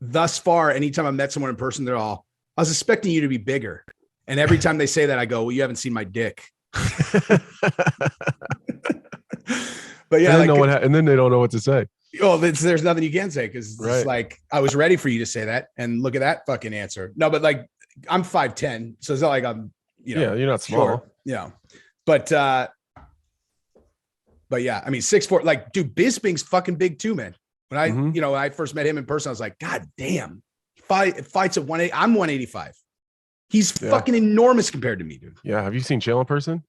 thus far, anytime I met someone in person, I was expecting you to be bigger. And every time they say that, I go, well, you haven't seen my dick. But yeah, and then they don't know what to say. Oh, there's nothing you can say because Right. it's like I was ready for you to say that, and look at that fucking answer. No, but like I'm 5'10", so it's not like I'm, Yeah, you're not small. Short, but yeah, I mean 6'4", like dude, Bisping's fucking big too, man. When I when I first met him in person, I was like, God damn, fights at 180. I'm 185. He's fucking enormous compared to me, dude. Yeah, have you seen Chael in person?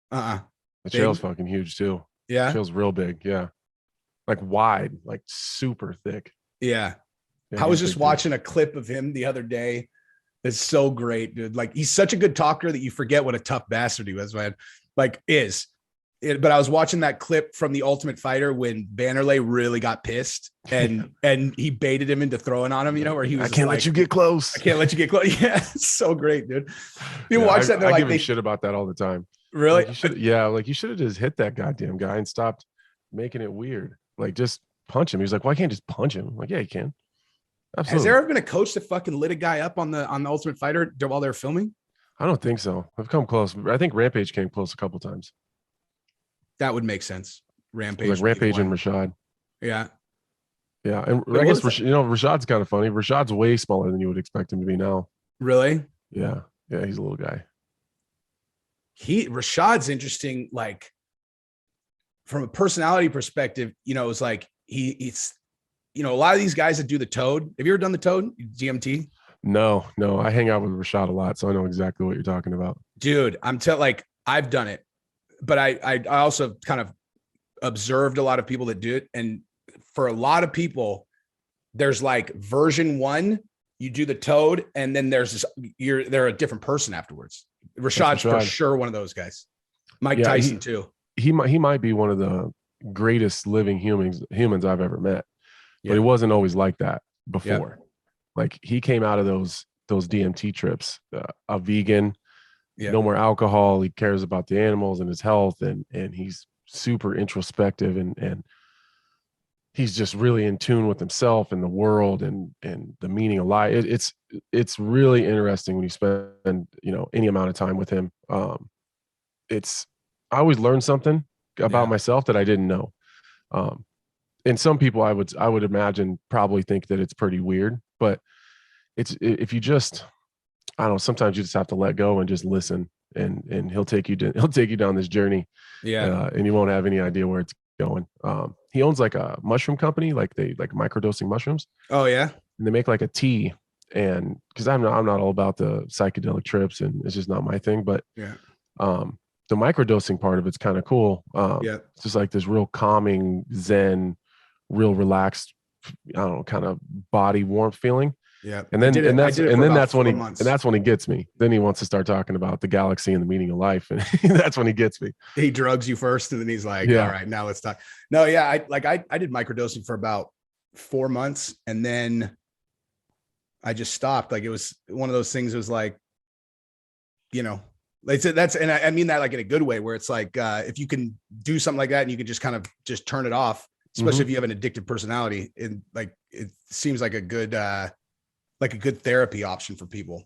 The Chael's fucking huge too. Yeah, Chael's real big. Yeah, like wide, like super thick. Yeah, I was just watching a clip of him the other day. It's so great, dude. Like he's such a good talker that you forget what a tough bastard he was, man. Like but I was watching that clip from The Ultimate Fighter when Vanderlei really got pissed and he baited him into throwing on him, where he was I can't let you get close. I can't let you get close. Yeah, it's so great, dude. You watch that, I give him shit about that all the time. Really? Like you should have just hit that goddamn guy and stopped making it weird. Like just punch him. He's like, well, I can't just punch him. I'm like, yeah, you can. Absolutely. Has there ever been a coach that fucking lit a guy up on the Ultimate Fighter while they're filming? I don't think so. I've come close. I think Rampage came close a couple times. That would make sense. Rampage. Like Rampage and Rashad. Yeah. Yeah. And I guess, Rashad's kind of funny. Rashad's way smaller than you would expect him to be now. Really? Yeah. Yeah. He's a little guy. Rashad's interesting. Like from a personality perspective, it's like he's, a lot of these guys that do the Toad. Have you ever done the Toad? DMT? No. I hang out with Rashad a lot, so I know exactly what you're talking about. Dude, I've done it, but I also kind of observed a lot of people that do it. And for a lot of people, there's like version 1, you do the Toad, and then they're a different person afterwards. Rashad's for sure one of those guys. Mike Tyson too. He might be one of the greatest living humans I've ever met. But he wasn't always like that before. Like he came out of those DMT trips, a vegan, no more alcohol. He cares about the animals and his health, and he's super introspective and he's just really in tune with himself and the world and the meaning of life. It's really interesting when you spend any amount of time with him. I always learn something about myself that I didn't know. And some people I would imagine probably think that it's pretty weird, but if you just, I don't know, sometimes you just have to let go and just listen, and he'll take you down this journey. Yeah. And you won't have any idea where it's going. He owns like a mushroom company, like microdosing mushrooms. Oh yeah. And they make like a tea, and because I'm not all about the psychedelic trips, and it's just not my thing, but the microdosing part of it's kind of cool. It's just like this real calming, zen, real relaxed, I don't know, kind of body warmth feeling. Yeah. And that's when he gets me. Then he wants to start talking about the galaxy and the meaning of life. And that's when he gets me. He drugs you first, and then he's like, all right, now let's talk. No, yeah. I did microdosing for about 4 months, and then I just stopped. Like it was one of those things. It was like, like and I mean that like in a good way, where it's like, if you can do something like that and you can just kind of just turn it off, especially if you have an addictive personality, and like, it seems like a good therapy option for people.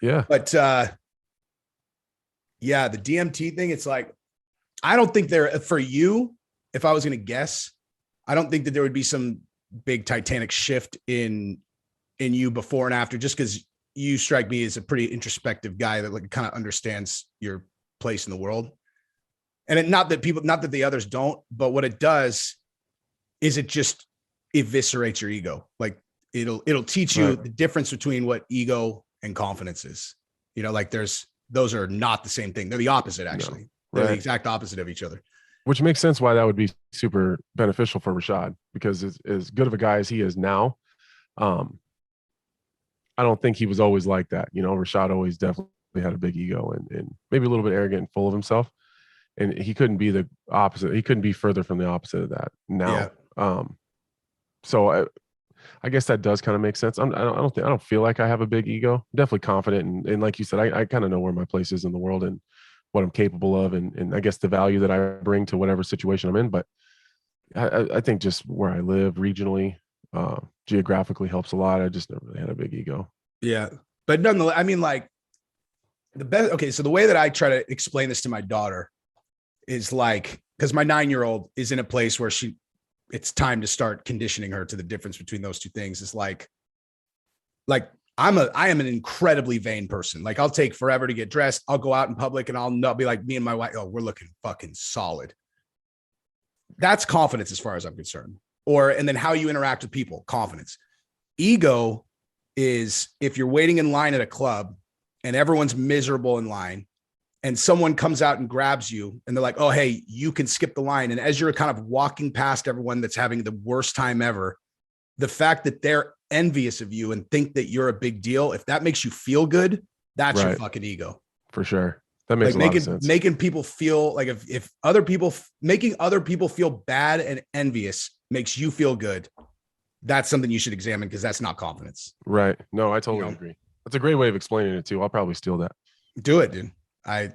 Yeah. But the DMT thing, it's like, I don't think for you, if I was going to guess, I don't think that there would be some big titanic shift in you before and after, just because you strike me as a pretty introspective guy that like kind of understands your place in the world. And not that the others don't, but what it does is it just eviscerates your ego. Like it'll teach you the difference between what ego and confidence is. Like those are not the same thing. They're the opposite, actually. No, they're the exact opposite of each other. Which makes sense why that would be super beneficial for Rashad, because as good of a guy as he is now, I don't think he was always like that. Rashad always definitely had a big ego and maybe a little bit arrogant and full of himself. And he couldn't be the opposite. He couldn't be further from the opposite of that now. Yeah. So I guess that does kind of make sense. I don't feel like I have a big ego. I'm definitely confident. And like you said, I kind of know where my place is in the world and what I'm capable of. And I guess the value that I bring to whatever situation I'm in. But I think just where I live regionally, Geographically helps a lot. I just never really had a big ego. Yeah. But nonetheless, I mean, like the best. Okay. So the way that I try to explain this to my daughter is like, because my 9-year-old is in a place where it's time to start conditioning her to the difference between those two things. Is like I am an incredibly vain person. Like I'll take forever to get dressed. I'll go out in public and I'll not be like me and my wife. Oh, we're looking fucking solid. That's confidence as far as I'm concerned. And then how you interact with people, confidence. Ego is if you're waiting in line at a club and everyone's miserable in line and someone comes out and grabs you and they're like, oh, hey, you can skip the line. And as you're kind of walking past everyone that's having the worst time ever, the fact that they're envious of you and think that you're a big deal, if that makes you feel good, that's your fucking ego. For sure. That makes like a lot of sense. Making people feel like if other people, making other people feel bad and envious makes you feel good, that's something you should examine because that's not confidence. Right. No, I totally agree. That's a great way of explaining it too. I'll probably steal that. Do it, dude. I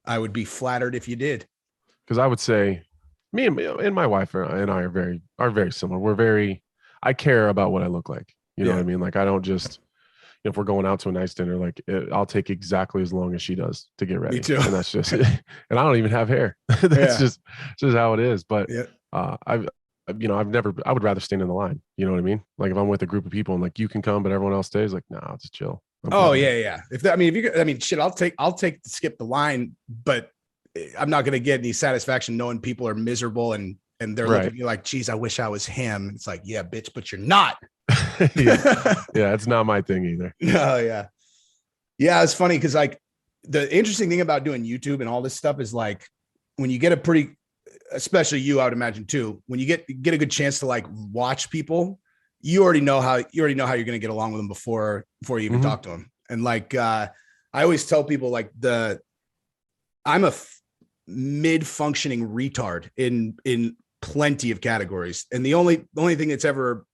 would be flattered if you did. Because I would say me and my wife and I are very similar. I care about what I look like. You know what I mean? Like I don't just, if we're going out to a nice dinner, like I'll take exactly as long as she does to get ready. Me too. And that's just, and I don't even have hair. That's just how it is. But I would rather stand in the line. You know what I mean? Like if I'm with a group of people and like you can come, but everyone else stays, like, nah, I'll just chill. Yeah. Shit, I'll take the skip the line, but I'm not going to get any satisfaction knowing people are miserable and they're looking at you like, geez, I wish I was him. It's like, yeah, bitch, but you're not. Yeah, it's not my thing either. No, yeah. It's funny because like the interesting thing about doing YouTube and all this stuff is like when you get especially you, I would imagine too, when you get a good chance to like watch people, you already know how you're going to get along with them before you even talk to them. And like I always tell people like I'm a mid-functioning retard in plenty of categories. And the only thing that's ever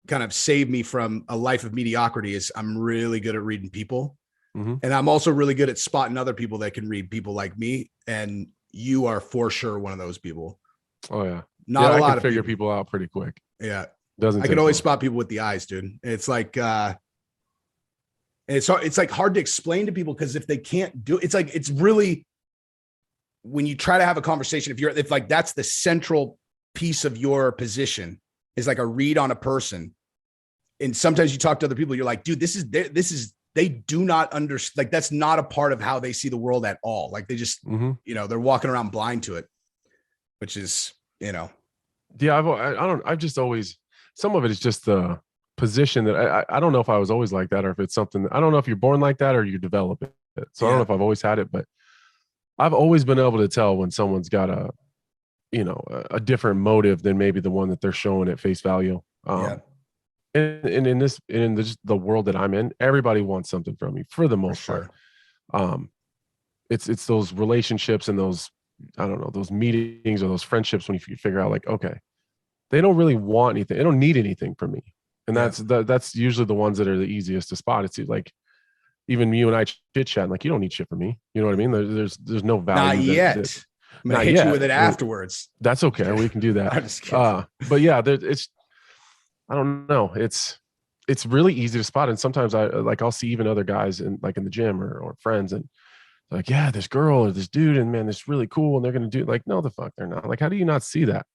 kind of saved me from a life of mediocrity is I'm really good at reading people. And I'm also really good at spotting other people that can read people like me. And you are for sure one of those people. Oh yeah. Not a lot I can of figure people out pretty quick. Yeah. I can always spot people with the eyes, dude. It's like, it's like hard to explain to people because if they can't do it's like, it's really, when you try to have a conversation, if like that's the central piece of your position is like a read on a person. And sometimes you talk to other people, you're like, dude, they do not understand. Like, that's not a part of how they see the world at all. Like they just, they're walking around blind to it, which is, Yeah. I've just always, some of it is just the position that I don't know if I was always like that or if it's something, I don't know if you're born like that or you develop it. So I don't know if I've always had it, but I've always been able to tell when someone's got a different motive than maybe the one that they're showing at face value. And in the world that I'm in, everybody wants something from me for the most part. It's those relationships and those, I don't know, those meetings or those friendships when you figure out like, okay, they don't really want anything. They don't need anything from me. And that's usually the ones that are the easiest to spot. It's like, even you and I chit chat, like, you don't need shit from me. You know what I mean? There's no value. Not yet. I'm gonna hit you with it afterwards. That's okay. We can do that. I'm just kidding. But yeah, I don't know. It's really easy to spot. And sometimes I'll see even other guys in the gym or friends and like, yeah, this girl or this dude, and man, this really cool. And they're going to do like, no, the fuck they're not. Like, how do you not see that?